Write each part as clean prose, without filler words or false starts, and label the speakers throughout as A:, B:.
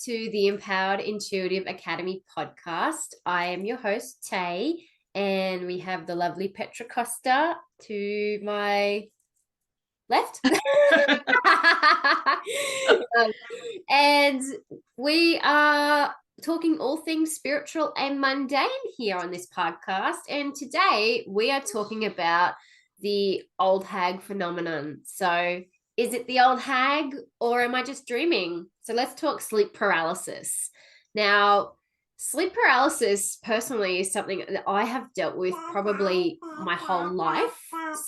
A: to the Empowered Intuitive Academy podcast. I am your host, Tay, and we have the lovely Petra Costa to my left. And we are talking all things spiritual and mundane here on this podcast. And today we are talking about the old hag phenomenon. So, is it the old hag or am I just dreaming? So, let's talk sleep paralysis. Now, sleep paralysis personally is something that I have dealt with probably my whole life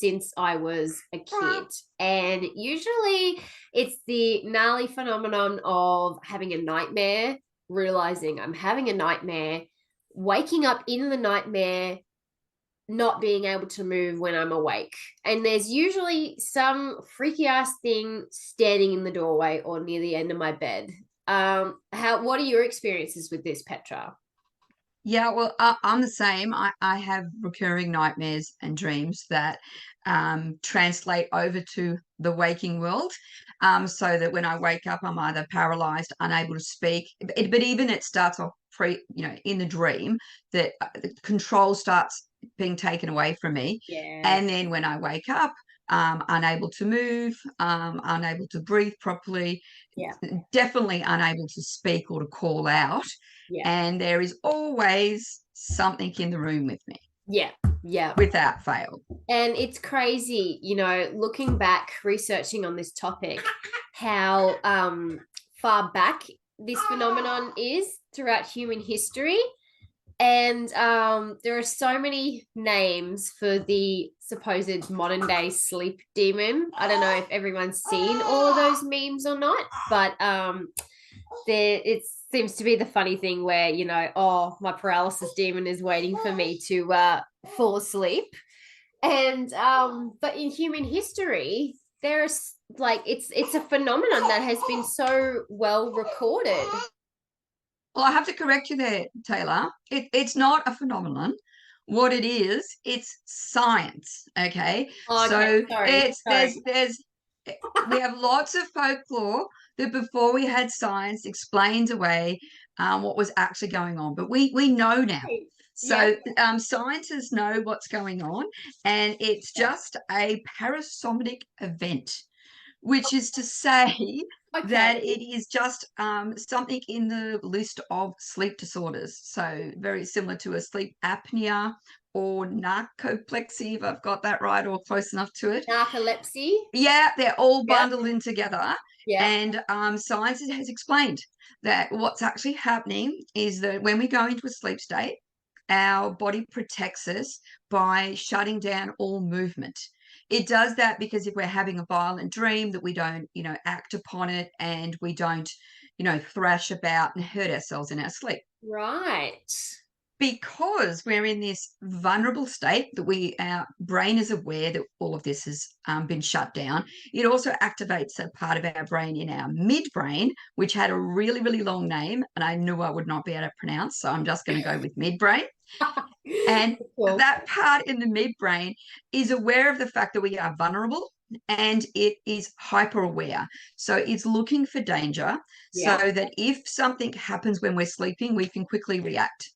A: since I was a kid. And usually it's the gnarly phenomenon of having a nightmare, realizing I'm having a nightmare, waking up in the nightmare, not being able to move when I'm awake. And there's usually some freaky ass thing standing in the doorway or near the end of my bed. What are your experiences with this, Petra?
B: Yeah, well, I'm the same. I have recurring nightmares and dreams that translate over to the waking world, so that when I wake up, I'm either paralyzed, unable to speak. But even it starts off in the dream that the control starts being taken away from me.
A: Yeah.
B: And then when I wake up, unable to move, unable to breathe properly,
A: Yeah.
B: definitely unable to speak or to call out.
A: Yeah.
B: And there is always something in the room with me.
A: Yeah. Yeah.
B: Without fail.
A: And it's crazy, looking back, researching on this topic, how far back this phenomenon is throughout human history. And there are so many names for the supposed modern day sleep demon. I don't know if everyone's seen all of those memes or not, but it seems to be the funny thing where, oh, my paralysis demon is waiting for me to fall asleep. And but in human history, there's it's a phenomenon that has been so well recorded.
B: Well, I have to correct you there, Taylor. It's not a phenomenon. What it is, it's science. Okay.
A: Oh,
B: So
A: okay.
B: there's we have lots of folklore that before we had science explains away what was actually going on. But we know now. So scientists know what's going on, and it's just a parasomnic event, which is to say that it is just something in the list of sleep disorders. So very similar to a sleep apnea or narcolepsy, if I've got that right or close enough to it.
A: Narcolepsy.
B: Yeah, they're all bundled in together.
A: Yeah.
B: And science has explained that what's actually happening is that when we go into a sleep state, our body protects us by shutting down all movement. It does that because if we're having a violent dream that we don't, act upon it and we don't, thrash about and hurt ourselves in our sleep.
A: Right.
B: Because we're in this vulnerable state that our brain is aware that all of this has been shut down. It also activates a part of our brain in our midbrain, which had a really, really long name, and I knew I would not be able to pronounce, so I'm just going to go with midbrain. And
A: cool.
B: That part in the midbrain is aware of the fact that we are vulnerable, and it is hyper aware. So it's looking for danger so that if something happens when we're sleeping, we can quickly react.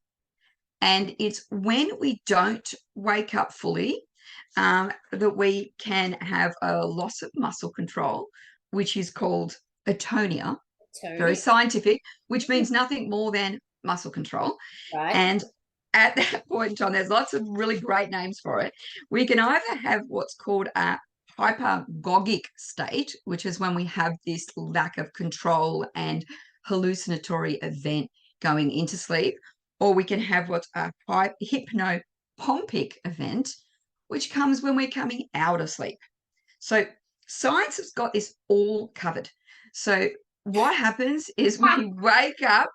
B: And it's when we don't wake up fully that we can have a loss of muscle control, which is called atonia, very scientific, which means nothing more than muscle control.
A: Right.
B: And at that point in time, there's lots of really great names for it. We can either have what's called a hypergogic state, which is when we have this lack of control and hallucinatory event going into sleep, or we can have what's a hypnopompic event, which comes when we're coming out of sleep. So science has got this all covered. So what happens is we wake up,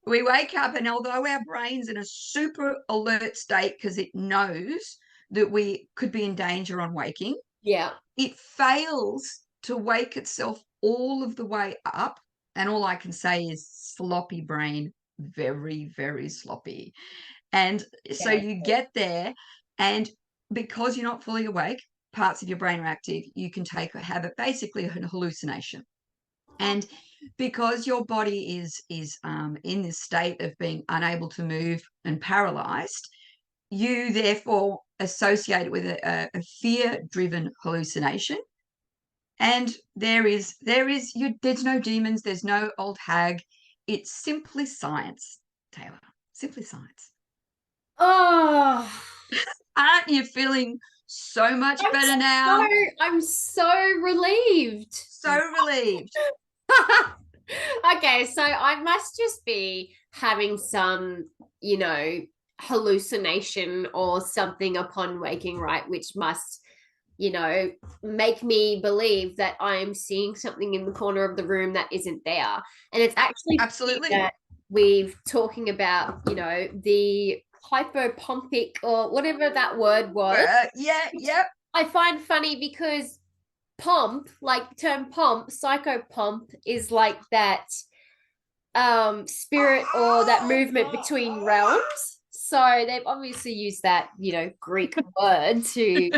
B: and although our brain's in a super alert state because it knows that we could be in danger on waking, it fails to wake itself all of the way up. And all I can say is sloppy brain, very, very sloppy. And so you get there, and because you're not fully awake, parts of your brain are active, you can have it basically an hallucination. And because your body is in this state of being unable to move and paralyzed, you therefore associate it with a fear-driven hallucination. And there's no demons, there's no old hag. It's simply science, Taylor. Simply science.
A: Oh,
B: Aren't you feeling so much better now?
A: I'm so relieved.
B: So relieved.
A: Okay, so I must just be having some, hallucination or something upon waking, right? Which must, make me believe that I am seeing something in the corner of the room that isn't there. And it's actually
B: Absolutely
A: that we've talking about, the hypopompic or whatever that word was.
B: Yeah.
A: I find funny because pomp, like term pomp, psychopomp is like that spirit or that movement between realms. So they've obviously used that, Greek word to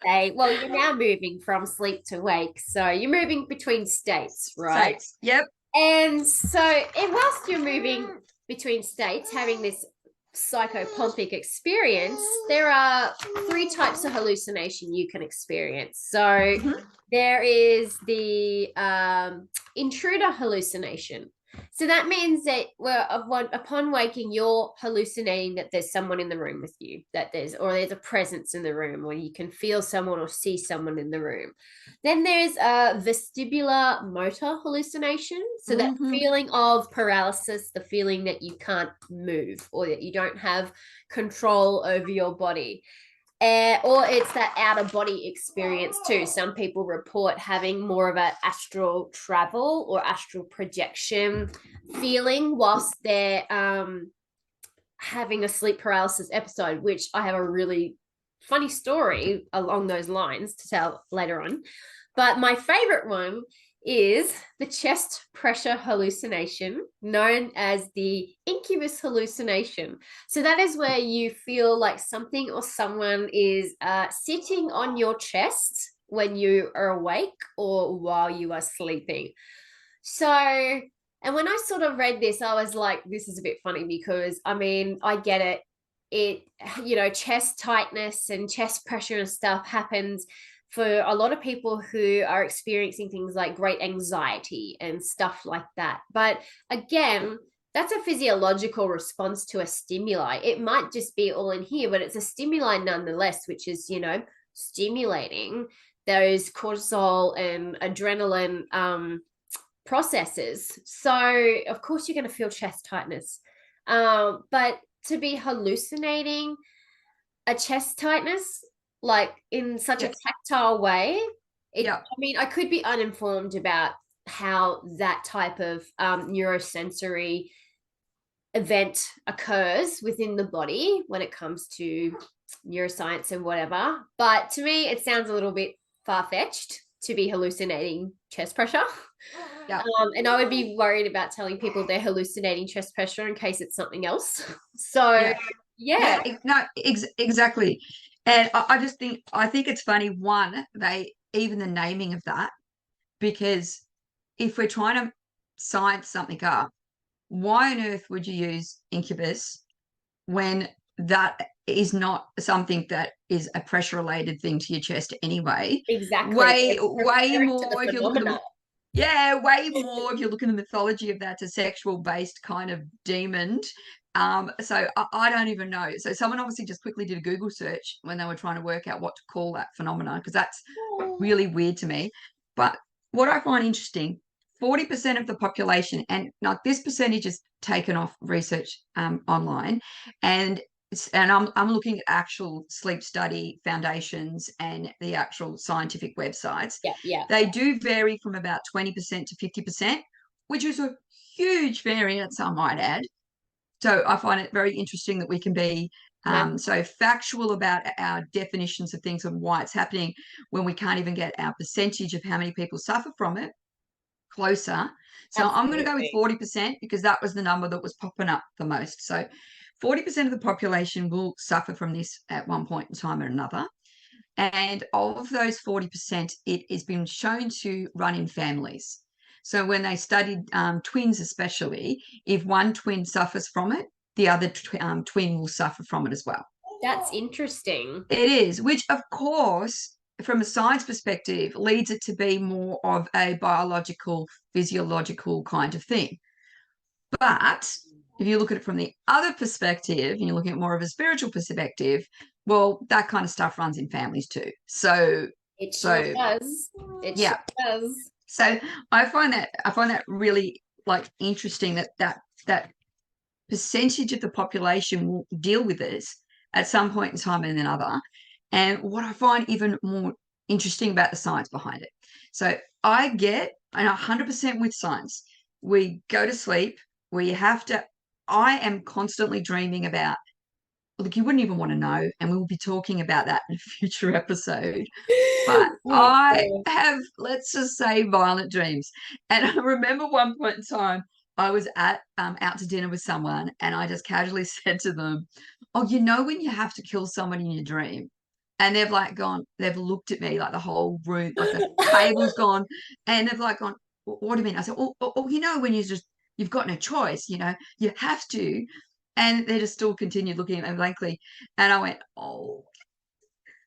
A: say, well, you're now moving from sleep to wake. So you're moving between states, right?
B: States. Yep.
A: And so, whilst you're moving between states, having this psychopompic experience, there are three types of hallucination you can experience. So, there is the intruder hallucination. So that means that upon waking, you're hallucinating that there's someone in the room with you, that there's a presence in the room, or you can feel someone or see someone in the room. Then there's a vestibular motor hallucination. So that feeling of paralysis, the feeling that you can't move or that you don't have control over your body. Or it's that outer body experience too. Some people report having more of an astral travel or astral projection feeling whilst they're having a sleep paralysis episode, which I have a really funny story along those lines to tell later on. But my favorite one is the chest pressure hallucination, known as the incubus hallucination. So that is where you feel like something or someone is sitting on your chest when you are awake or while you are sleeping. So, and when I sort of read this, I was like, this is a bit funny because, I mean, I get it. Chest tightness and chest pressure and stuff happens for a lot of people who are experiencing things like great anxiety and stuff like that. But again, that's a physiological response to a stimuli. It might just be all in here, but it's a stimuli nonetheless, which is, stimulating those cortisol and adrenaline processes. So, of course, you're going to feel chest tightness. But to be hallucinating a chest tightness, like in such a tactile way, I mean, I could be uninformed about how that type of neurosensory event occurs within the body when it comes to neuroscience and whatever. But to me, it sounds a little bit far-fetched to be hallucinating chest pressure.
B: Yeah.
A: And I would be worried about telling people they're hallucinating chest pressure in case it's something else. So,
B: exactly. And I think it's funny, even the naming of that, because if we're trying to science something up, why on earth would you use incubus when that is not something that is a pressure related thing to your chest anyway?
A: Exactly.
B: Way more if you look at the way more if you look in the mythology of that's a sexual based kind of demon. So I don't even know. So someone obviously just quickly did a Google search when they were trying to work out what to call that phenomenon, because that's really weird to me. But what I find interesting, 40% of the population, and like this percentage is taken off research online, and I'm looking at actual sleep study foundations and the actual scientific websites.
A: Yeah.
B: They do vary from about 20% to 50%, which is a huge variance, I might add. So I find it very interesting that we can be so factual about our definitions of things and why it's happening when we can't even get our percentage of how many people suffer from it closer. So I'm going to go with 40% because that was the number that was popping up the most. So 40% of the population will suffer from this at one point in time or another. And of those 40%, it has been shown to run in families. So when they studied twins, especially, if one twin suffers from it, the other twin will suffer from it as well.
A: That's interesting.
B: It is, which of course, from a science perspective, leads it to be more of a biological, physiological kind of thing. But if you look at it from the other perspective, and you're looking at more of a spiritual perspective, well, that kind of stuff runs in families too. So
A: It sure does. It
B: yeah.
A: sure does.
B: So I find that really like interesting that percentage of the population will deal with this at some point in time and another. And what I find even more interesting about the science behind it. So I get, and 100% with science, we go to sleep, I am constantly dreaming about, look, you wouldn't even want to know, and we will be talking about that in a future episode. But I have, let's just say, violent dreams. And I remember one point in time, I was out to dinner with someone, and I just casually said to them, "Oh, you know when you have to kill someone in your dream?" And they've like gone, they've looked at me like the whole room, like the table's gone, and they've like gone, "What do you mean?" I said, "Oh, you know when you've got no choice, you know, you have to." And they just still continued looking at me blankly, and I went, "Oh."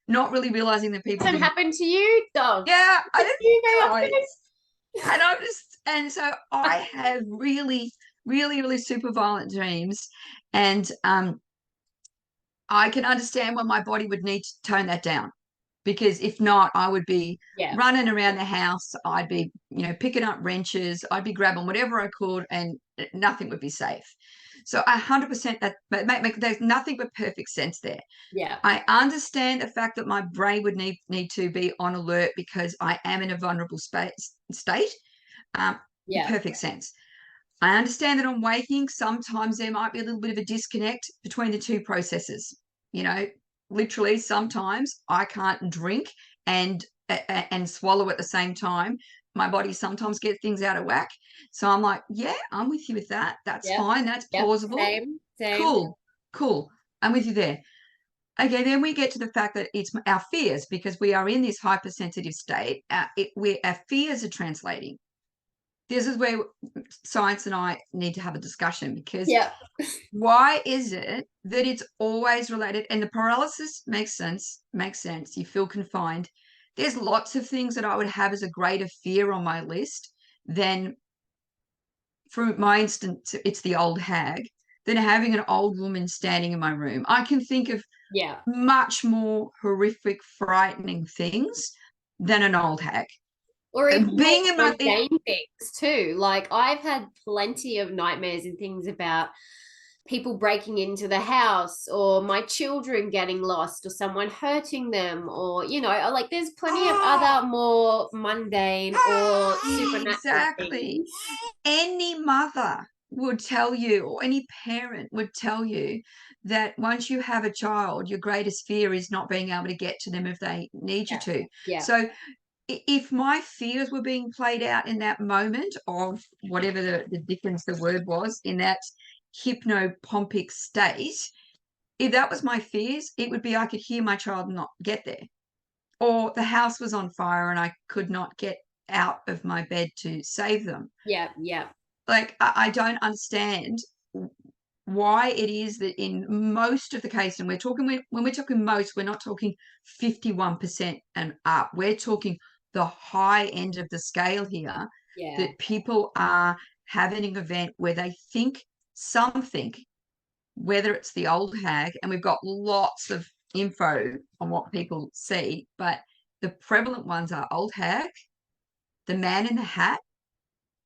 B: Not really realizing that people
A: Hasn't happened to you, dog?
B: yeah, I didn't
A: You
B: realize. And I just, and so I have really, really, really super violent dreams, and I can understand why my body would need to tone that down, because if not, I would be running around the house. I'd be, picking up wrenches. I'd be grabbing whatever I could, and nothing would be safe. So 100% there's nothing but perfect sense there.
A: Yeah.
B: I understand the fact that my brain would need to be on alert because I am in a vulnerable state. Perfect sense. I understand that on waking, sometimes there might be a little bit of a disconnect between the two processes. Literally sometimes I can't drink and swallow at the same time. My body sometimes gets things out of whack. So I'm like, yeah, I'm with you with that. That's fine. That's plausible.
A: Same.
B: Cool. I'm with you there. Okay, then we get to the fact that it's our fears, because we are in this hypersensitive state. Where our fears are translating. This is where science and I need to have a discussion, because why is it that it's always related? And the paralysis makes sense. You feel confined. There's lots of things that I would have as a greater fear on my list than, for my instance, it's the old hag, than having an old woman standing in my room. I can think of much more horrific, frightening things than an old hag.
A: Or even being in mundane things too. Like I've had plenty of nightmares and things about people breaking into the house, or my children getting lost, or someone hurting them, or like there's plenty of other more mundane or supernatural things.
B: Any mother would tell you, or any parent would tell you, that once you have a child, your greatest fear is not being able to get to them if they need you to. So if my fears were being played out in that moment of whatever the difference the word was, in that hypnopompic state, if that was my fears, it would be I could hear my child not get there, or the house was on fire and I could not get out of my bed to save them. Like I don't understand why it is that in most of the cases, and when we're talking most, we're not talking 51% and up. We're talking the high end of the scale here, that people are having an event where they think something, whether it's the old hag, and we've got lots of info on what people see, but the prevalent ones are old hag, the man in the hat,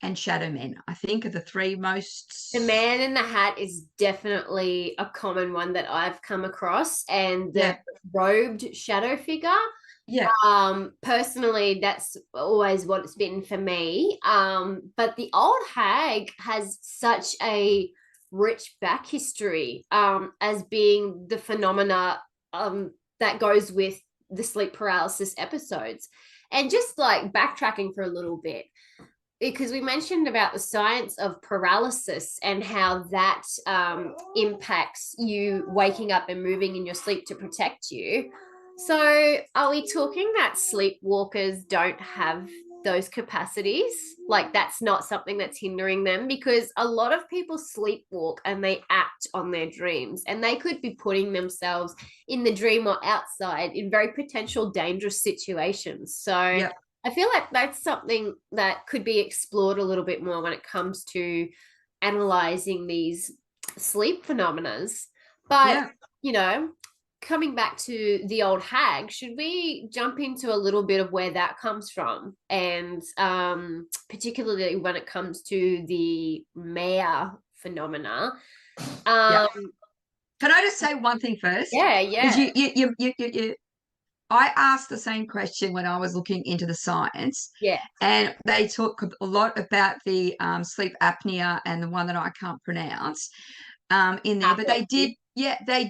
B: and shadow men, I think, are the three most.
A: The man in the hat is definitely a common one that I've come across, and the robed shadow figure. Personally, that's always what it's been for me. But the old hag has such a rich back history as being the phenomena that goes with the sleep paralysis episodes. And just like backtracking for a little bit, because we mentioned about the science of paralysis and how that impacts you waking up and moving in your sleep to protect you. So are we talking that sleepwalkers don't have those capacities, like that's not something that's hindering them, because a lot of people sleepwalk and they act on their dreams, and they could be putting themselves in the dream or outside in very potential dangerous situations. So
B: Yep.
A: I feel like that's something that could be explored a little bit more when it comes to analyzing these sleep phenomena. But coming back to the old hag, should we jump into a little bit of where that comes from, and particularly when it comes to the mare phenomena?
B: Can I just say one thing first?
A: Yeah.
B: Because you I asked the same question when I was looking into the science.
A: Yeah.
B: And they talk a lot about the sleep apnea and the one that I can't pronounce in there. But they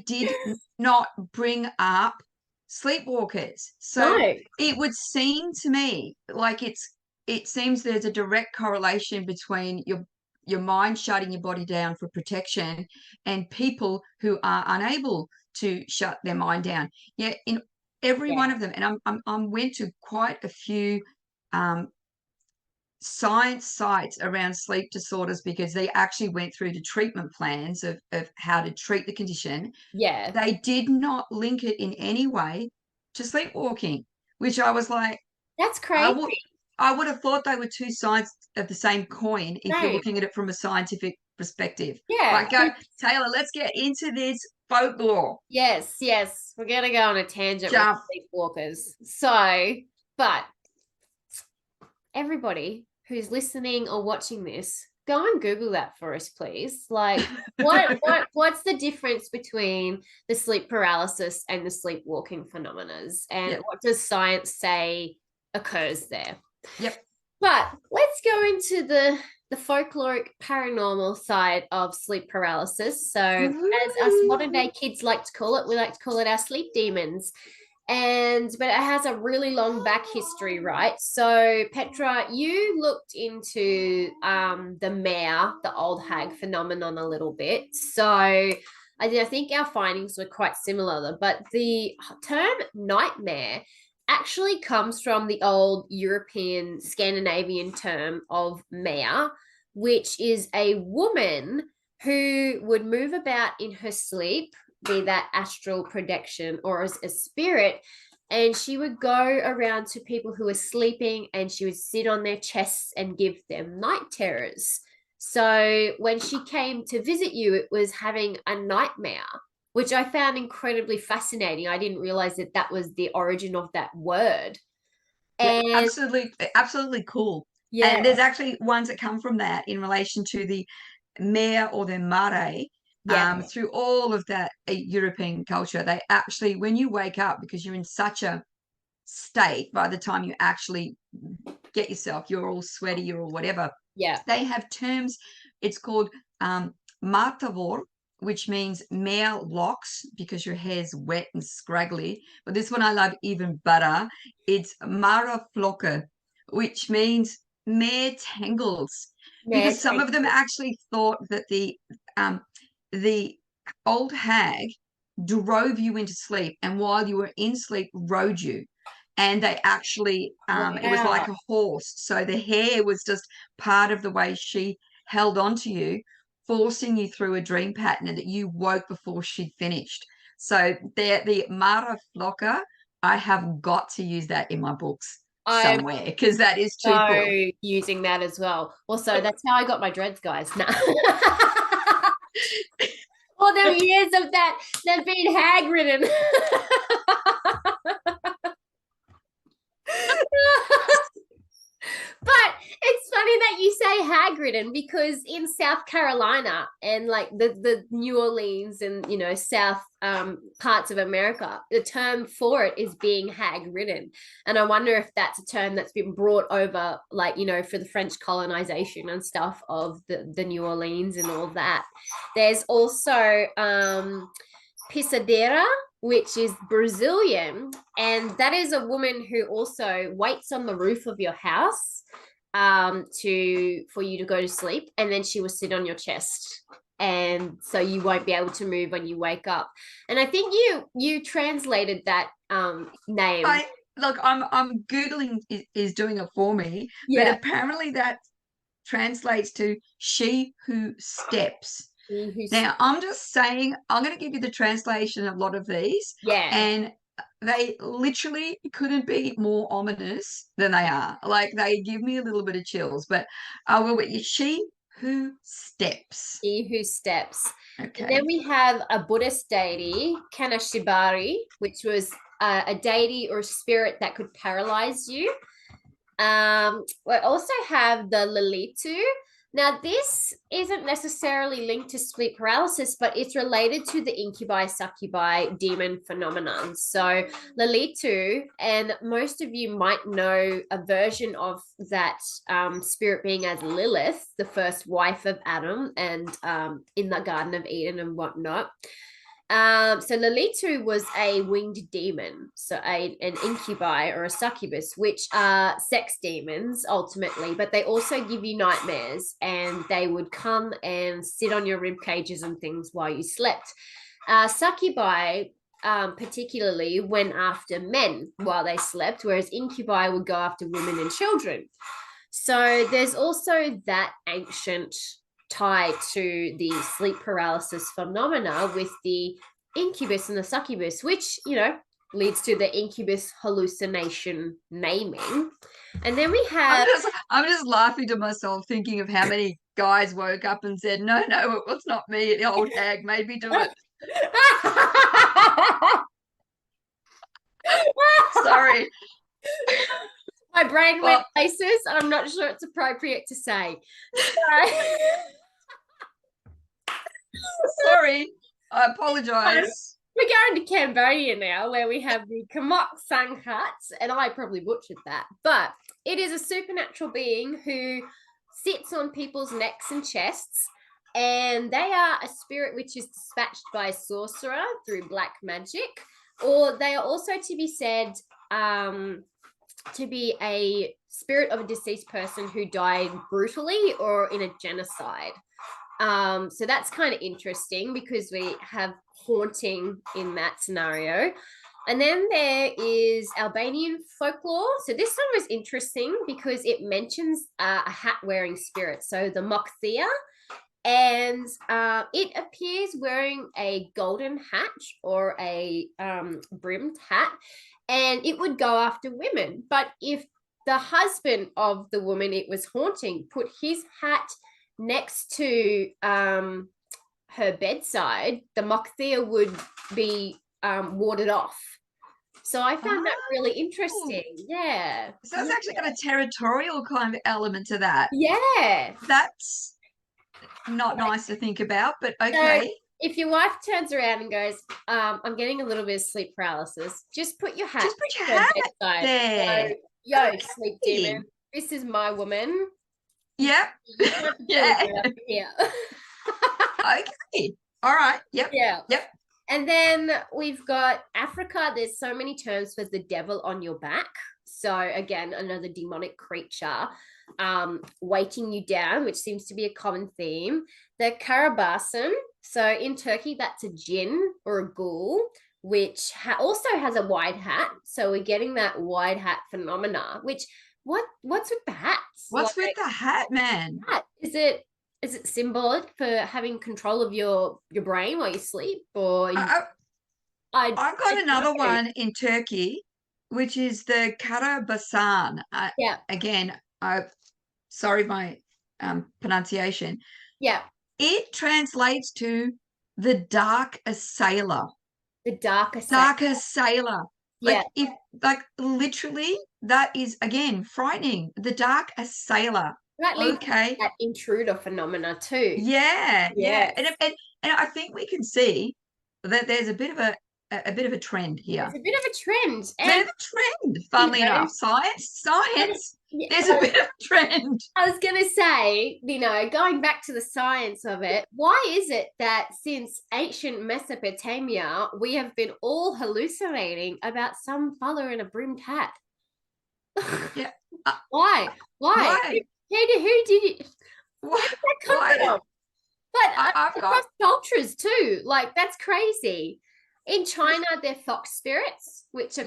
B: did not bring up sleepwalkers. So
A: No.
B: it would seem to me like it seems there's a direct correlation between your mind shutting your body down for protection and people who are unable to shut their mind down. Yeah, in every one of them, and I'm went to quite a few science sites around sleep disorders, because they actually went through the treatment plans of how to treat the condition.
A: Yeah.
B: They did not link it in any way to sleepwalking, which I was like,
A: That's crazy.
B: I would have thought they were two sides of the same coin if you're
A: Same.
B: looking at it from a scientific perspective.
A: Yeah.
B: Right, go, Taylor, let's get into this folklore.
A: Yes. We're going to go on a tangent
B: Jump.
A: with sleepwalkers. So, but everybody who's listening or watching this, go and Google that for us, please. Like, what's the difference between the sleep paralysis and the sleepwalking phenomena, and what does science say occurs there?
B: Yep.
A: But let's go into the folkloric paranormal side of sleep paralysis. So, as us modern day kids like to call it, we like to call it our sleep demons. But it has a really long back history, right? So Petra, you looked into the mare, the old hag phenomenon a little bit. So I think our findings were quite similar, but the term nightmare actually comes from the old European Scandinavian term of mare, which is a woman who would move about in her sleep, be that astral projection or as a spirit, and she would go around to people who were sleeping, and she would sit on their chests and give them night terrors. So when she came to visit you, it was having a nightmare, which I found incredibly fascinating. I didn't realize that that was the origin of that word. And
B: absolutely cool.
A: Yeah.
B: And there's actually ones that come from that in relation to the mare or the mare. Through all of that European culture, they actually, when you wake up, because you're in such a state, by the time you actually get yourself, you're all sweaty or whatever.
A: Yeah.
B: They have terms. It's called matavor, which means mare locks, because your hair's wet and scraggly. But this one I love even better. It's mara flocker, which means mare tangles. Because some of them actually thought that the old hag drove you into sleep, and while you were in sleep rode you, and they actually it was like a horse, so the hair was just part of the way she held on to you, forcing you through a dream pattern, and that you woke before she'd finished. So the Mara Flocker, I have got to use that in my books somewhere, because that is too cool.
A: Using that as well. Also, that's how I got my dreads, guys. Nah. All them years of that being hag ridden. But it's funny that you say hag ridden, because in South Carolina and like the New Orleans and south parts of America, the term for it is being hag ridden. And I wonder if that's a term that's been brought over, like for the French colonization and stuff of the New Orleans and all that. There's also pisadera, which is Brazilian, and that is a woman who also waits on the roof of your house for you to go to sleep, and then she will sit on your chest, and so you won't be able to move when you wake up. And I think you translated that name.
B: look, I'm Googling is doing it for me, but
A: Yeah.
B: apparently that translates to she who steps.
A: He who's
B: Now, I'm just saying, I'm going to give you the translation of a lot of these,
A: yeah.
B: and they literally couldn't be more ominous than they are. Like, they give me a little bit of chills, but I will with you. She who steps.
A: He who steps. And then
B: Okay.
A: we have a Buddhist deity, Kanashibari, which was a deity or spirit that could paralyze you. We also have the Lilitu. Now, this isn't necessarily linked to sleep paralysis, but it's related to the incubi succubi demon phenomenon. So, Lilitu, and most of you might know a version of that spirit being as Lilith, the first wife of Adam, and in the Garden of Eden and whatnot. So Lilitu was a winged demon, so an incubi or a succubus, which are sex demons ultimately, but they also give you nightmares, and they would come and sit on your rib cages and things while you slept. Succubi particularly went after men while they slept, whereas incubi would go after women and children. So there's also that ancient tie to the sleep paralysis phenomena with the incubus and the succubus, which, leads to the incubus hallucination naming. And then we have
B: I'm just laughing to myself, thinking of how many guys woke up and said, no, it was not me. The old hag made me do it. Sorry.
A: My brain went places. I'm not sure it's appropriate to say.
B: Sorry. I apologize.
A: We're going to Cambodia now, where we have the Kamok Sanghat, and I probably butchered that, but it is a supernatural being who sits on people's necks and chests, and they are a spirit which is dispatched by a sorcerer through black magic, or they are also to be said to be a spirit of a deceased person who died brutally or in a genocide. So that's kind of interesting because we have haunting in that scenario. And then there is Albanian folklore. So this one was interesting because it mentions a hat-wearing spirit. So the Mokthea, and it appears wearing a golden hat or a brimmed hat, and it would go after women. But if the husband of the woman it was haunting put his hat next to her bedside, the Mokthea would be warded off. So I found that really interesting. Yeah.
B: So it's actually got a territorial kind of element to that.
A: Yeah.
B: That's not nice to think about, but okay.
A: So if your wife turns around and goes, I'm getting a little bit of sleep paralysis, just put your hat
B: bedside there.
A: So, yo, sleep demon, this is my woman.
B: Yep.
A: Yeah.
B: Okay. All right. Yep.
A: Yeah.
B: Yep.
A: And then we've got Africa. There's so many terms for the devil on your back. So again, another demonic creature weighting you down, which seems to be a common theme. The Karabasan. So in Turkey, that's a jinn or a ghoul, which also has a wide hat. So we're getting that wide hat phenomena, which what's with the hats?
B: What's with the hat, man?
A: Is it symbolic for having control of your brain while you sleep? Or
B: I've got another one in Turkey, which is the Karabasan.
A: Yeah.
B: Again, sorry my pronunciation.
A: Yeah.
B: It translates to the dark assailer.
A: The dark assailer.
B: Dark assailer.
A: Yeah.
B: Literally, that is again frightening. The dark assailer.
A: That leads to that intruder phenomena too.
B: Yeah. And I think we can see that there's a bit of a trend here.
A: It's a bit of a trend.
B: There's a trend, funnily enough. Science. There's a bit of a trend.
A: I was going to say, going back to the science of it, why is it that since ancient Mesopotamia, we have been all hallucinating about some fella in a brimmed hat?
B: Yeah.
A: Why? Who did it? Where did that come from? But across cultures too. That's crazy. In China, they're fox spirits, which are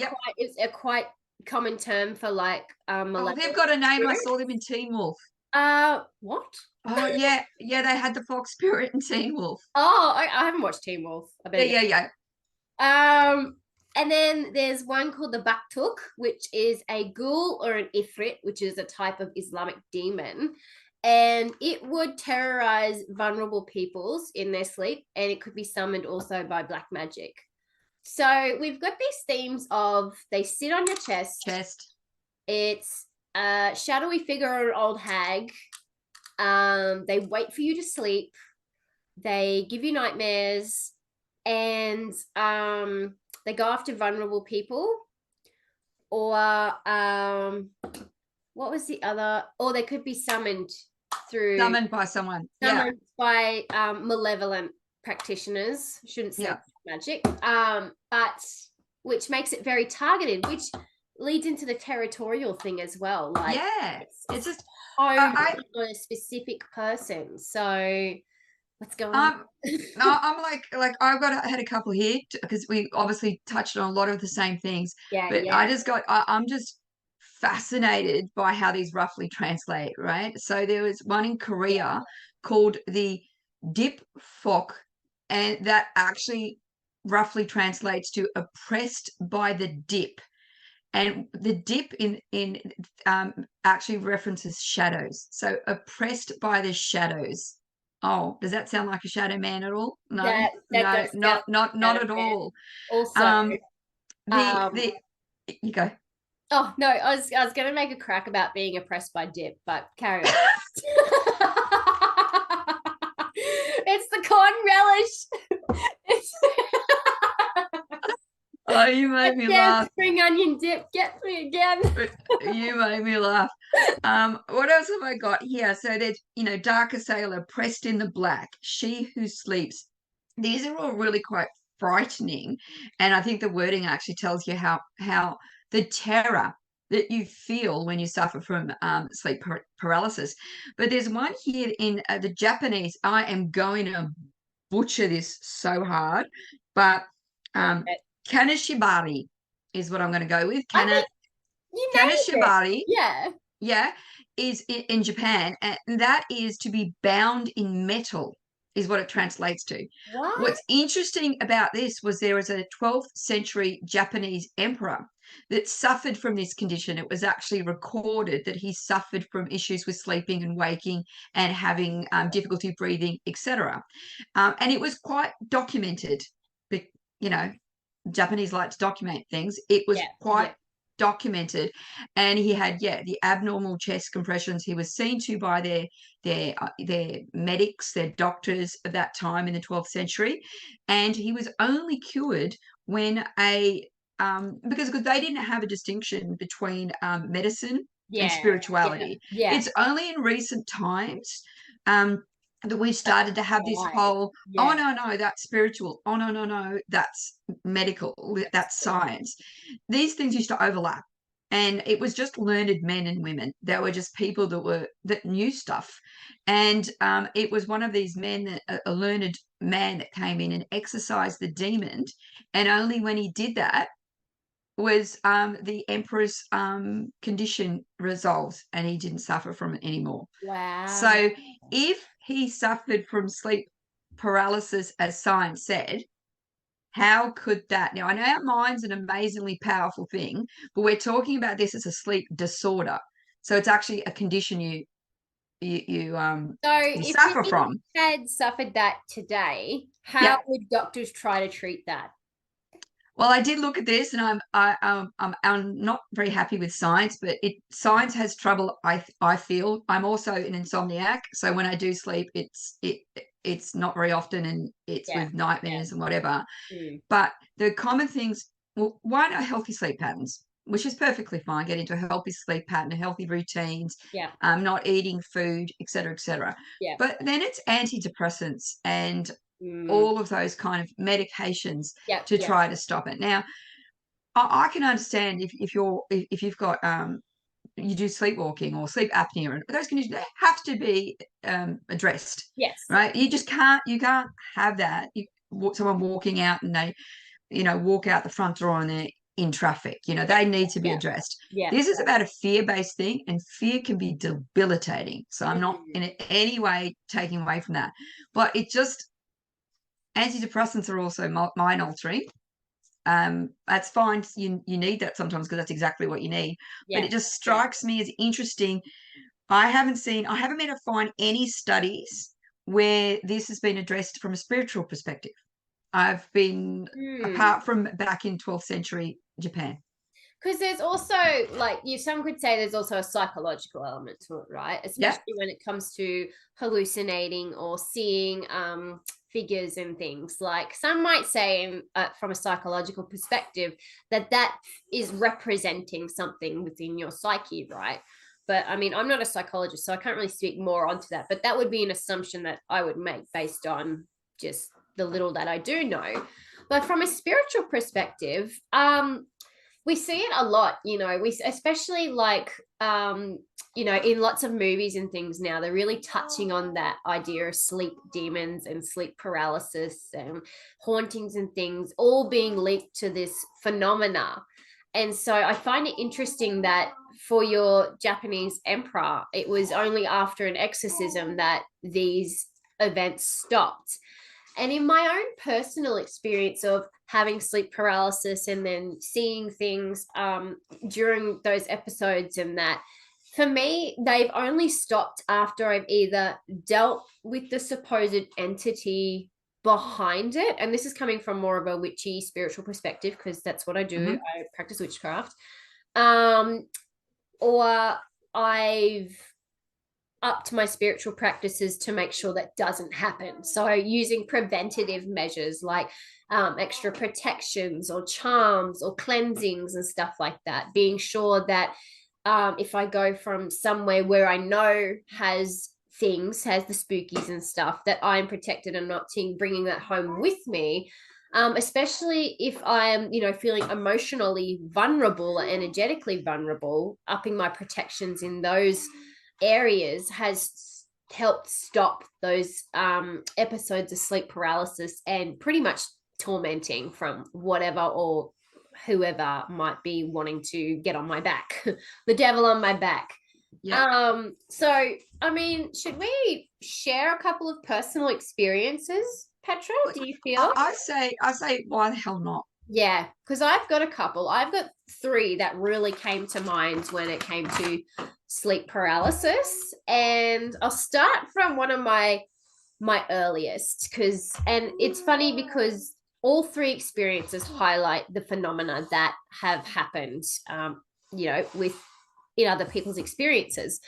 A: quite common term for like
B: Oh,
A: malevolent
B: they've got a name. I
A: spirits.
B: saw them in Teen Wolf.
A: What?
B: Oh yeah, yeah. They had the fox spirit in Teen Wolf.
A: Oh, I haven't watched Teen Wolf. I
B: Yeah,
A: better
B: yeah, yeah.
A: And then there's one called the Baktuk, which is a ghoul or an ifrit, which is a type of Islamic demon. And it would terrorize vulnerable peoples in their sleep, and it could be summoned also by black magic. So we've got these themes of they sit on your chest. It's a shadowy figure or an old hag. They wait for you to sleep. They give you nightmares, and they go after vulnerable people. Or what was the other? Or they could be summoned
B: by someone.
A: Summoned by malevolent practitioners. Shouldn't say magic. But which makes it very targeted, which leads into the territorial thing as well. Like it's just on a specific person. So what's going on?
B: No, I'm like I had a couple here because we obviously touched on a lot of the same things. But I'm just fascinated by how these roughly translate, right? So there was one in Korea called the Dip Fok, and that actually roughly translates to oppressed by the dip. And the dip in actually references shadows. So oppressed by the shadows. Oh, does that sound like a shadow man at all? No,
A: that
B: no, not at all.
A: Also,
B: you go.
A: Oh no, I was going to make a crack about being oppressed by dip, but carry on. It's the corn relish.
B: Oh, you made me laugh.
A: Spring onion dip gets me again.
B: You made me laugh. What else have I got here? So there's, darker sailor, pressed in the black, she who sleeps. These are all really quite frightening, and I think the wording actually tells you how the terror that you feel when you suffer from sleep paralysis. But there's one here in the Japanese. I am going to butcher this so hard, but Kaneshibari is what I'm going to go with. Kaneshibari, is in Japan, and that is to be bound in metal, is what it translates to. What's interesting about this was there was a 12th century Japanese emperor that suffered from this condition. It was actually recorded that he suffered from issues with sleeping and waking and having difficulty breathing, etc. And it was quite documented. But, Japanese like to document things. It was quite documented, and he had the abnormal chest compressions. He was seen to by their medics, their doctors of that time in the 12th century, and he was only cured when because they didn't have a distinction between medicine and spirituality. It's only in recent times that we started to have this whole, oh, no, that's spiritual. Oh, no, that's medical. That's science. These things used to overlap. And it was just learned men and women. They were just people that knew stuff. And it was one of these men, a learned man that came in and exorcised the demon. And only when he did that was the emperor's condition resolved, and he didn't suffer from it anymore.
A: Wow.
B: So if he suffered from sleep paralysis, as science said, how could that? Now, I know our mind's an amazingly powerful thing, but we're talking about this as a sleep disorder. So it's actually a condition you suffer from.
A: If you had suffered that today, how would doctors try to treat that?
B: Well, I did look at this, and I'm not very happy with science, but science has trouble. I feel I'm also an insomniac, so when I do sleep, it's not very often, and it's with nightmares and whatever. But the common things, well, one are healthy sleep patterns, which is perfectly fine. Get into a healthy sleep pattern, healthy routines, not eating food, etc., etc. But then it's antidepressants and all of those kind of medications to try to stop it. Now, I can understand if you've got you do sleepwalking or sleep apnea, and those conditions, they have to be addressed.
A: Yes.
B: Right. You can't have that. Someone walking out and they, walk out the front door and they're in traffic. You know, they need to be addressed.
A: Yeah.
B: This is about a fear-based thing, and fear can be debilitating. So I'm not in any way taking away from that. But it just, antidepressants are also mind altering. That's fine. You need that sometimes because that's exactly what you need. But it just strikes me as interesting. I haven't been able to find any studies where this has been addressed from a spiritual perspective. I've been, apart from back in 12th century Japan.
A: Because there's also, like, some could say there's also a psychological element to it, right? Especially when it comes to hallucinating or seeing figures and things. Like, some might say from a psychological perspective that is representing something within your psyche, right? But I mean, I'm not a psychologist, so I can't really speak more onto that. But that would be an assumption that I would make based on just the little that I do know. But from a spiritual perspective, we see it a lot, you know, we especially like you know, in lots of movies and things now, they're really touching on that idea of sleep demons and sleep paralysis and hauntings and things all being linked to this phenomena. And so I find it interesting that for your Japanese emperor, it was only after an exorcism that these events stopped. And in my own personal experience of having sleep paralysis and then seeing things during those episodes, and that, for me, they've only stopped after I've either dealt with the supposed entity behind it. And this is coming from more of a witchy spiritual perspective, because that's what I do. I practice witchcraft. Or I've upped my spiritual practices to make sure that doesn't happen. So using preventative measures like extra protections or charms or cleansings and stuff like that, being sure that if I go from somewhere where I know has the spookies and stuff, that I'm protected and not bringing that home with me. Especially if I'm, you know, feeling emotionally vulnerable or energetically vulnerable, upping my protections in those areas has helped stop those episodes of sleep paralysis and pretty much tormenting from whatever or whoever might be wanting to get on my back, the devil on my back. So I mean, should we share a couple of personal experiences, Petra? Do you feel?
B: I say why the hell not?
A: Yeah, because I've got a couple. I've got 3 that really came to mind when it came to sleep paralysis, and I'll start from one of my earliest, and it's funny because all 3 experiences highlight the phenomena that have happened, you know, in other people's experiences.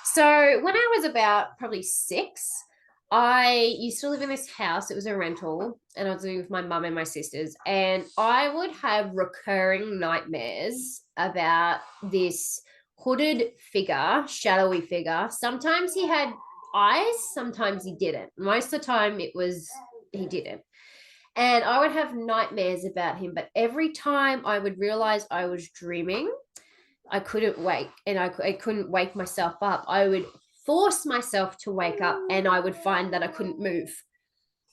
A: So when I was about probably 6, I used to live in this house. It was a rental, and I was living with my mum and my sisters. And I would have recurring nightmares about this hooded figure, shadowy figure. Sometimes he had eyes, sometimes he didn't. Most of the time he didn't. And I would have nightmares about him. But every time I would realize I was dreaming, I couldn't wake, and I couldn't wake myself up. I would force myself to wake up, and I would find that I couldn't move.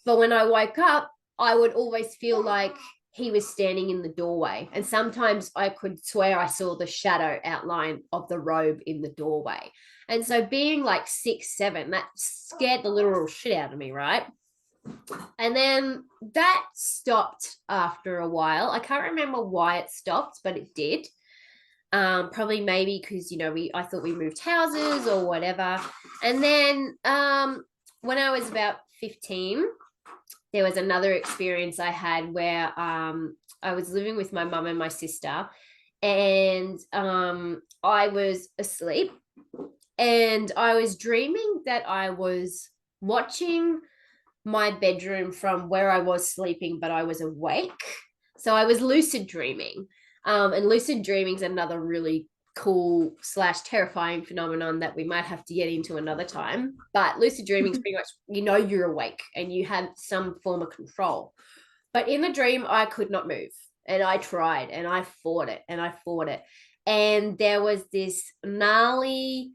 A: But when I woke up, I would always feel like he was standing in the doorway. And sometimes I could swear I saw the shadow outline of the robe in the doorway. And so being like 6, 7, that scared the literal shit out of me, right? And then that stopped after a while. I can't remember why it stopped, but it did. Probably maybe because, you know, I thought we moved houses or whatever. And then when I was about 15, there was another experience I had where I was living with my mum and my sister, and I was asleep, and I was dreaming that I was watching my bedroom from where I was sleeping, but I was awake. So I was lucid dreaming. And lucid dreaming is another really cool / terrifying phenomenon that we might have to get into another time. But lucid dreaming is pretty much, you know, you're awake and you have some form of control. But in the dream, I could not move. And I tried and I fought it and I fought it. And there was this gnarly,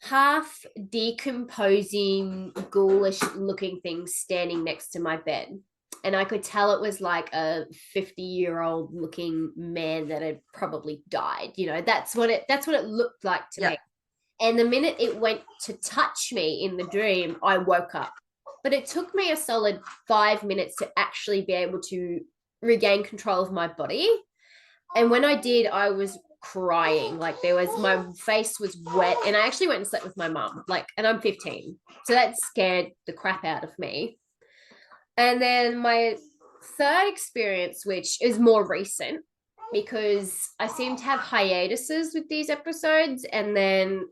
A: half decomposing, ghoulish looking thing standing next to my bed. and I could tell it was like a 50-year-old looking man that had probably died. That's what it looked like to me. And the minute it went to touch me in the dream, I woke up. But it took me a solid 5 minutes to actually be able to regain control of my body. And when I did, I was crying. Like, my face was wet, and I actually went and slept with my mum. And I'm 15, so that scared the crap out of me. And then my third experience, which is more recent, because I seem to have hiatuses with these episodes, and then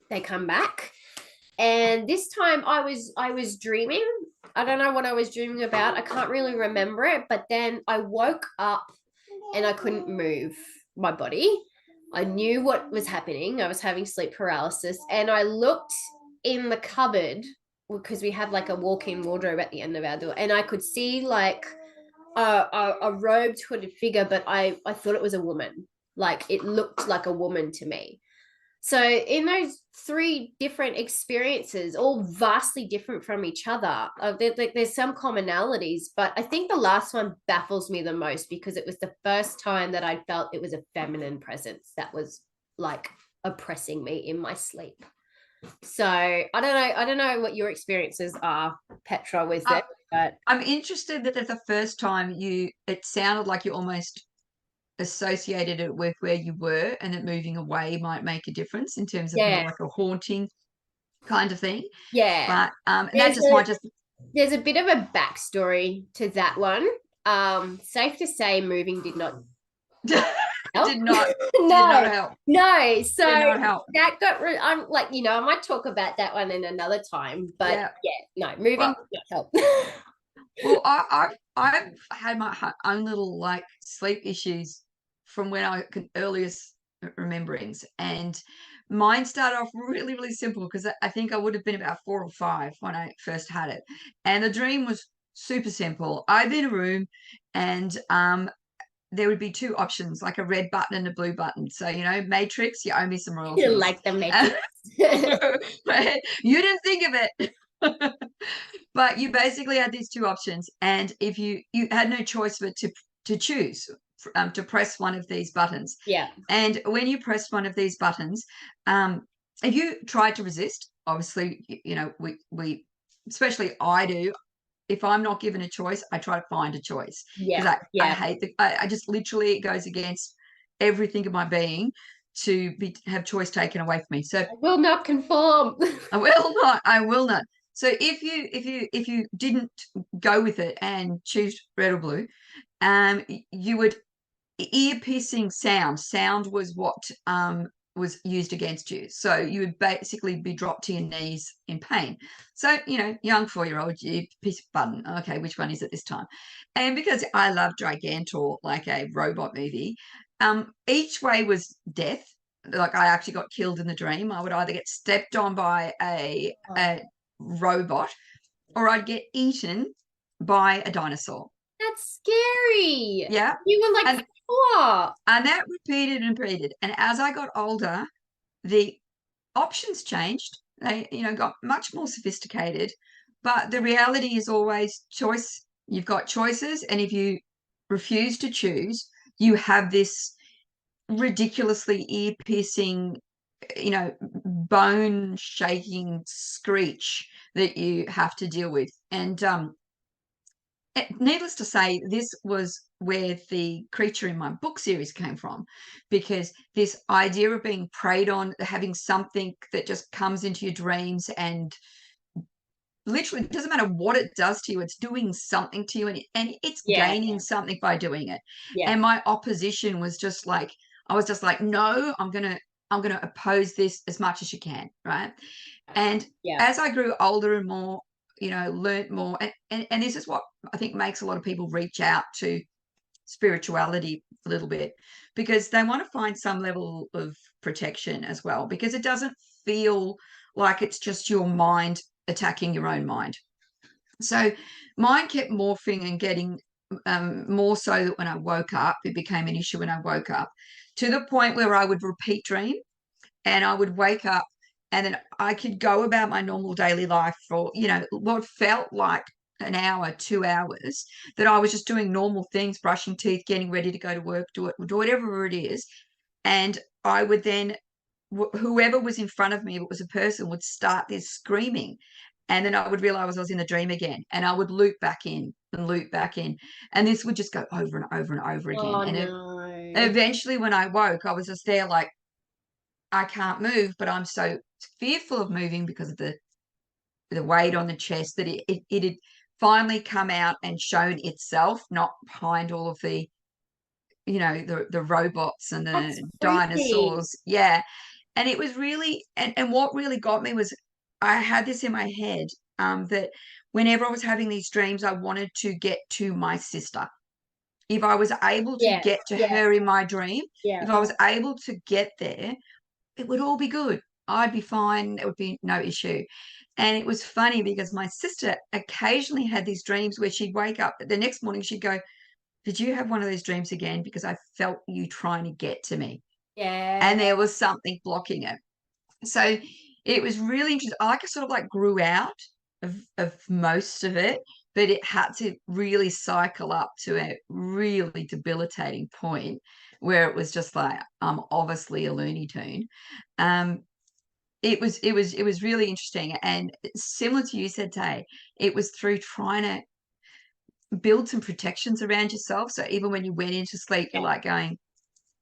A: they come back. And this time I was dreaming. I don't know what I was dreaming about. I can't really remember it. But then I woke up and I couldn't move my body. I knew what was happening. I was having sleep paralysis. And I looked in the cupboard, because we have like a walk-in wardrobe at the end of our door. And I could see like a robed hooded figure, but I thought it was a woman. Like, it looked like a woman to me. So in those 3 different experiences, all vastly different from each other, there's some commonalities, but I think the last one baffles me the most, because it was the first time that I felt it was a feminine presence that was like oppressing me in my sleep. So I don't know what your experiences are, Petra, with it, but
B: I'm interested that the first time it sounded like you almost associated it with where you were, and that moving away might make a difference in terms of more like a haunting kind of thing. But and that just might just
A: there's a bit of a backstory to that one. Safe to say, moving did not help.
B: did not help.
A: No, so
B: did not help.
A: That got I'm like, I might talk about that one in another time, but no, moving did not help.
B: Well, I've had my own little like sleep issues from when I can earliest rememberings, and mine started off really, really simple, because I think I would have been about 4 or 5 when I first had it, and the dream was super simple. I'd be in a room, and there would be 2 options, like a red button and a blue button. So, Matrix, you owe me some royalties.
A: You like the Matrix.
B: You didn't think of it. But you basically had these 2 options, and if you had no choice but to choose to press one of these buttons.
A: Yeah.
B: And when you pressed one of these buttons, if you tried to resist, obviously, we especially I do. If I'm not given a choice, I try to find a choice, because I hate I just literally, it goes against everything in my being to have choice taken away from me. So
A: I will not conform.
B: I will not. So if you didn't go with it and choose red or blue, you would ear-piercing sound was what was used against you. So you would basically be dropped to your knees in pain. So, young 4-year-old, you piece of button. Okay, which one is it this time? And because I love Gigantor, like a robot movie, each way was death. Like, I actually got killed in the dream. I would either get stepped on by a robot, or I'd get eaten by a dinosaur.
A: That's scary.
B: Yeah.
A: You were like, what?
B: And that repeated and repeated. And as I got older, the options changed. They, got much more sophisticated. But the reality is always choice. You've got choices. And if you refuse to choose, you have this ridiculously ear-piercing, bone-shaking screech that you have to deal with. And needless to say, this was where the creature in my book series came from, because this idea of being preyed on, having something that just comes into your dreams, and literally, it doesn't matter what it does to you, it's doing something to you, and it's gaining something by doing it. And my opposition was just like, I was just like, no, I'm gonna oppose this as much as you can, right? And as I grew older and more, learned more, and this is what I think makes a lot of people reach out to spirituality a little bit, because they want to find some level of protection as well, because it doesn't feel like it's just your mind attacking your own mind. So mine kept morphing and getting more so that when I woke up, it became an issue when I woke up, to the point where I would repeat dream, and I would wake up, and then I could go about my normal daily life for, what felt like an hour, 2 hours, that I was just doing normal things, brushing teeth, getting ready to go to work, do whatever it is. And I would then, whoever was in front of me, if it was a person, would start this screaming. And then I would realize I was in the dream again, and I would loop back in and loop back in. And this would just go over and over and over again.
A: Oh,
B: And
A: no.
B: eventually when I woke, I was just there like, I can't move, but I'm so fearful of moving because of the weight on the chest, that it had finally come out and shown itself, not behind all of the, the robots and
A: That's
B: the
A: freaky.
B: dinosaurs. Yeah. And it was really, and what really got me was, I had this in my head, that whenever I was having these dreams, I wanted to get to my sister. If I was able to
A: Yes,
B: get to
A: yes,
B: her in my dream,
A: yeah.
B: if I was able to get there, it would all be good. I'd be fine. It would be no issue. And it was funny because my sister occasionally had these dreams where she'd wake up the next morning, she'd go, "Did you have one of those dreams again? Because I felt you trying to get to me."
A: Yeah.
B: And there was something blocking it. So it was really interesting. I sort of like grew out of most of it, but it had to really cycle up to a really debilitating point where it was just like, I'm obviously a Looney Tune. Um, it was really interesting, and similar to you said, Tay, it was through trying to build some protections around yourself. So even when you went into sleep, you're like going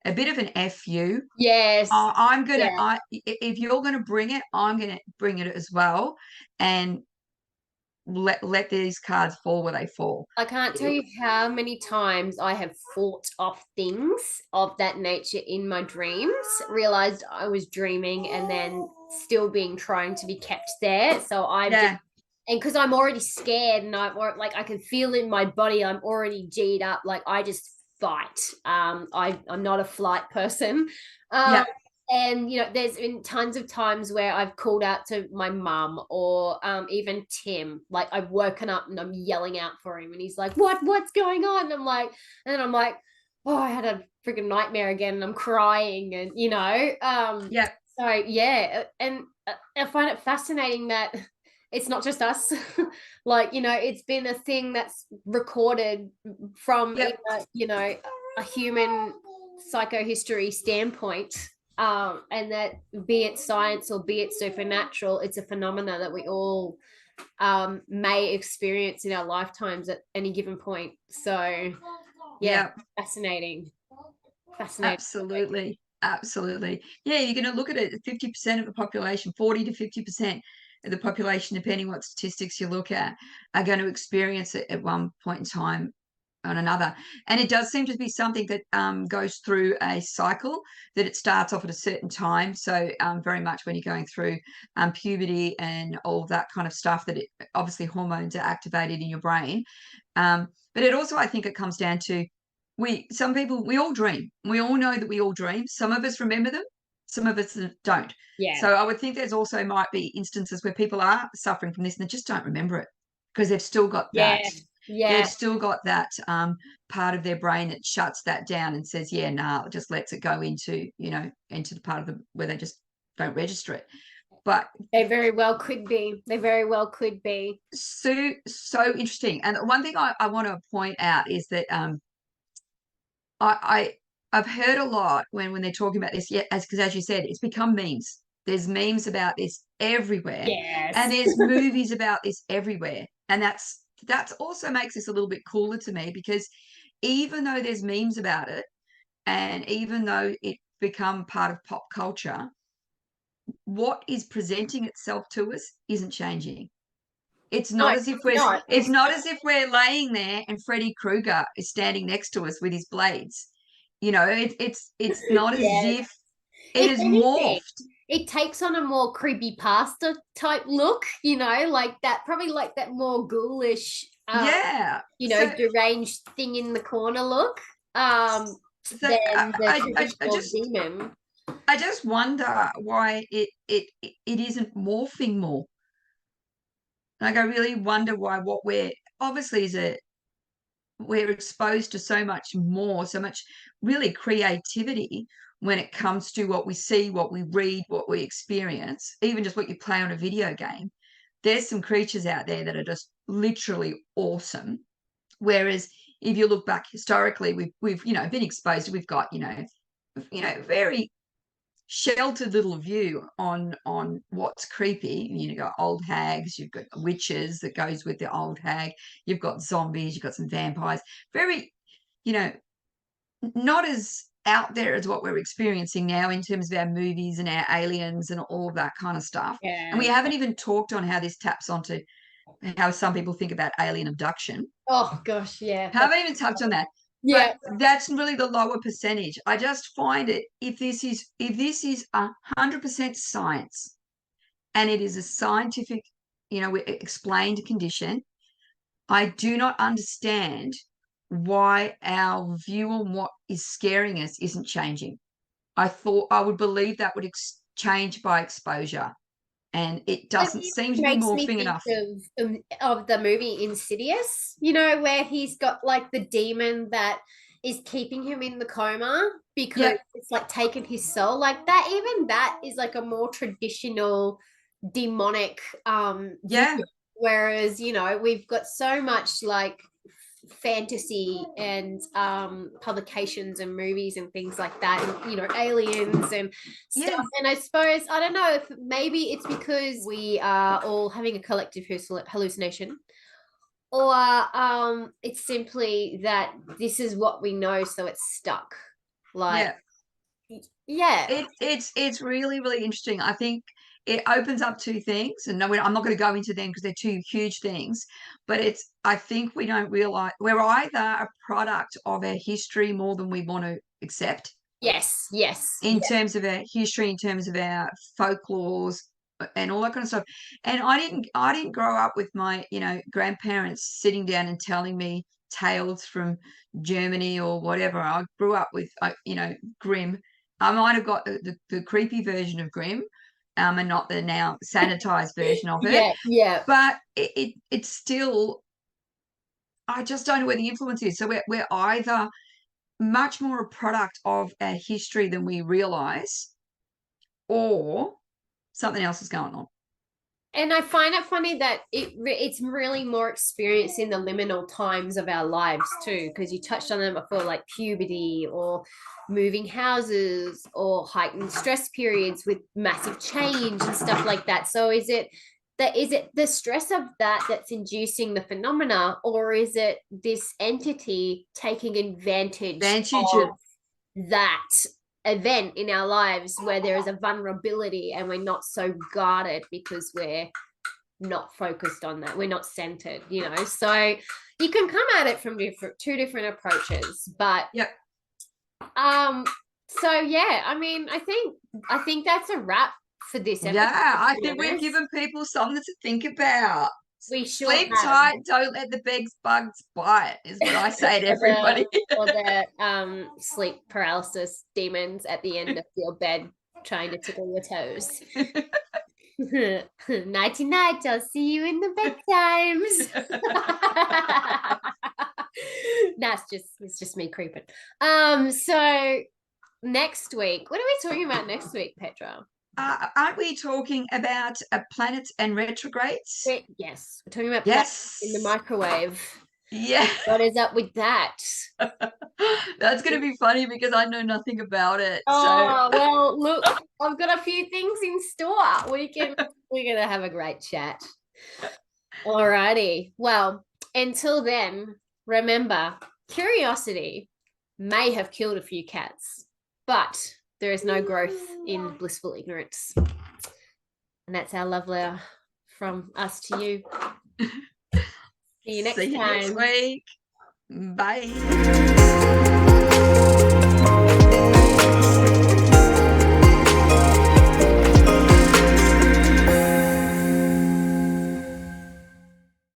B: a bit of an F you.
A: Yes.
B: I'm gonna.
A: Yeah.
B: If you're gonna bring it, I'm gonna bring it as well, and let these cards fall where they fall.
A: I can't tell you how many times I have fought off things of that nature in my dreams, realized I was dreaming and then still being trying to be kept there. So I've just,
B: Yeah,
A: and because I'm already scared and like I can feel in my body, I'm already G'd up. Like I just fight. I'm not a flight person. Um,
B: yeah,
A: and there's been tons of times where I've called out to my mum or even Tim. Like I've woken up and I'm yelling out for him, and he's like, what's going on?" And I'm like, "Oh, I had a freaking nightmare again," and I'm crying. And
B: yeah,
A: so yeah. And I find it fascinating that it's not just us. Like it's been a thing that's recorded from
B: yeah.
A: either a human psychohistory standpoint, and that be it science or be it supernatural, it's a phenomena that we all may experience in our lifetimes at any given point. So yeah,
B: Yeah,
A: fascinating.
B: absolutely. Absolutely. Yeah, you're going to look at it, 50% of the population, 40 to 50% of the population, depending what statistics you look at, are going to experience it at one point in time on another. And it does seem to be something that goes through a cycle, that it starts off at a certain time. So very much when you're going through puberty and all of that kind of stuff, that it obviously hormones are activated in your brain. But it also, I think it comes down to, some people, we all dream. We all know that we all dream. Some of us remember them, some of us don't.
A: Yeah.
B: So I would think there's also might be instances where people are suffering from this and they just don't remember it, because they've still got that.
A: Yeah.
B: They've
A: Yeah.
B: still got that part of their brain that shuts that down and says, yeah, nah, just lets it go into the part of the where they just don't register it. But
A: They very well could be. They very well could be.
B: so interesting. And one thing I want to point out is that I I've heard a lot when they're talking about this, yeah, because as you said, it's become memes. There's memes about this everywhere, and
A: Yes.
B: there's movies about this everywhere, and that's also makes this a little bit cooler to me, because even though there's memes about it, and even though it become part of pop culture, what is presenting itself to us isn't changing. It's
A: No,
B: not as if
A: it's
B: we're
A: not.
B: it's not as if we're laying there and Freddy Krueger is standing next to us with his blades. It's not as
A: Yeah.
B: if it
A: If
B: has
A: anything,
B: morphed.
A: it takes on a more creepy pasta type look, like that, probably like that more ghoulish,
B: Yeah. So
A: deranged thing in the corner look,
B: so
A: than the
B: I
A: traditional
B: just
A: demon.
B: I just wonder why it isn't morphing more. Like, I really wonder why, what we're obviously is a we're exposed to so much more, so much really creativity when it comes to what we see, what we read, what we experience, even just what you play on a video game. there's some creatures out there that are just literally awesome. Whereas if you look back historically, we've been exposed. We've got very sheltered little view on what's creepy. You've got old hags, you've got witches that goes with the old hag, you've got zombies, you've got some vampires. Very, not as out there as what we're experiencing now in terms of our movies and our aliens and all of that kind of stuff.
A: Yeah.
B: And we haven't even talked on how this taps onto how some people think about alien abduction.
A: Oh gosh, yeah.
B: Haven't even touched on that.
A: Yeah.
B: But that's really the lower percentage. I just find it, if this is 100% science and it is a scientific, explained condition, I do not understand why our view on what is scaring us isn't changing. I would believe that would change by exposure, and it doesn't seem to be
A: Makes me
B: morphing
A: think
B: enough.
A: of the movie Insidious, where he's got like the demon that is keeping him in the coma because it's like taken his soul. Like that, even that is like a more traditional demonic view. Whereas, we've got so much like fantasy and publications and movies and things like that, and aliens and stuff. And I suppose, I don't know, if maybe it's because we are all having a collective hallucination, or it's simply that this is what we know, so it's stuck.
B: It's really, really interesting. I think it opens up two things, and no, I'm not going to go into them because they're two huge things, but I think we don't realize we're either a product of our history more than we want to accept.
A: Yes.
B: In terms of our history, in terms of our folklores and all that kind of stuff. And I didn't grow up with my, grandparents sitting down and telling me tales from Germany or whatever. I grew up with, Grimm. I might have got the creepy version of Grimm, and not the now sanitized version of it.
A: Yeah.
B: But it's still, I just don't know where the influence is. So we're either much more a product of our history than we realize, or something else is going on.
A: And I find it funny that it's really more experienced in the liminal times of our lives too, because you touched on them before, like puberty or moving houses or heightened stress periods with massive change and stuff like that. So is it the stress of that that's inducing the phenomena, or is it this entity taking advantage of that event in our lives where there is a vulnerability and we're not so guarded because we're not focused on that, we're not centered, so you can come at it from two different approaches, but so yeah, I mean, I think that's a wrap for this episode.
B: I think we've given people something to think about.
A: We sure
B: sleep tight, don't let the bugs bite, is what I say to everybody.
A: Or the sleep paralysis demons at the end of your bed trying to tickle your toes. Nighty night, I'll see you in the bedtimes. It's just me creeping. So next week, what are we talking about next week, Petra?
B: Aren't we talking about planets and retrogrades?
A: Yes, we're talking about planets in the microwave.
B: Yeah.
A: What is up with that?
B: That's going to be funny because I know nothing about it.
A: Well, look, I've got a few things in store. We're going to have a great chat. Alrighty. Well, until then, remember, curiosity may have killed a few cats, but there is no growth in blissful ignorance. And that's our love letter from us to you. See you next time.
B: See you next week. Bye.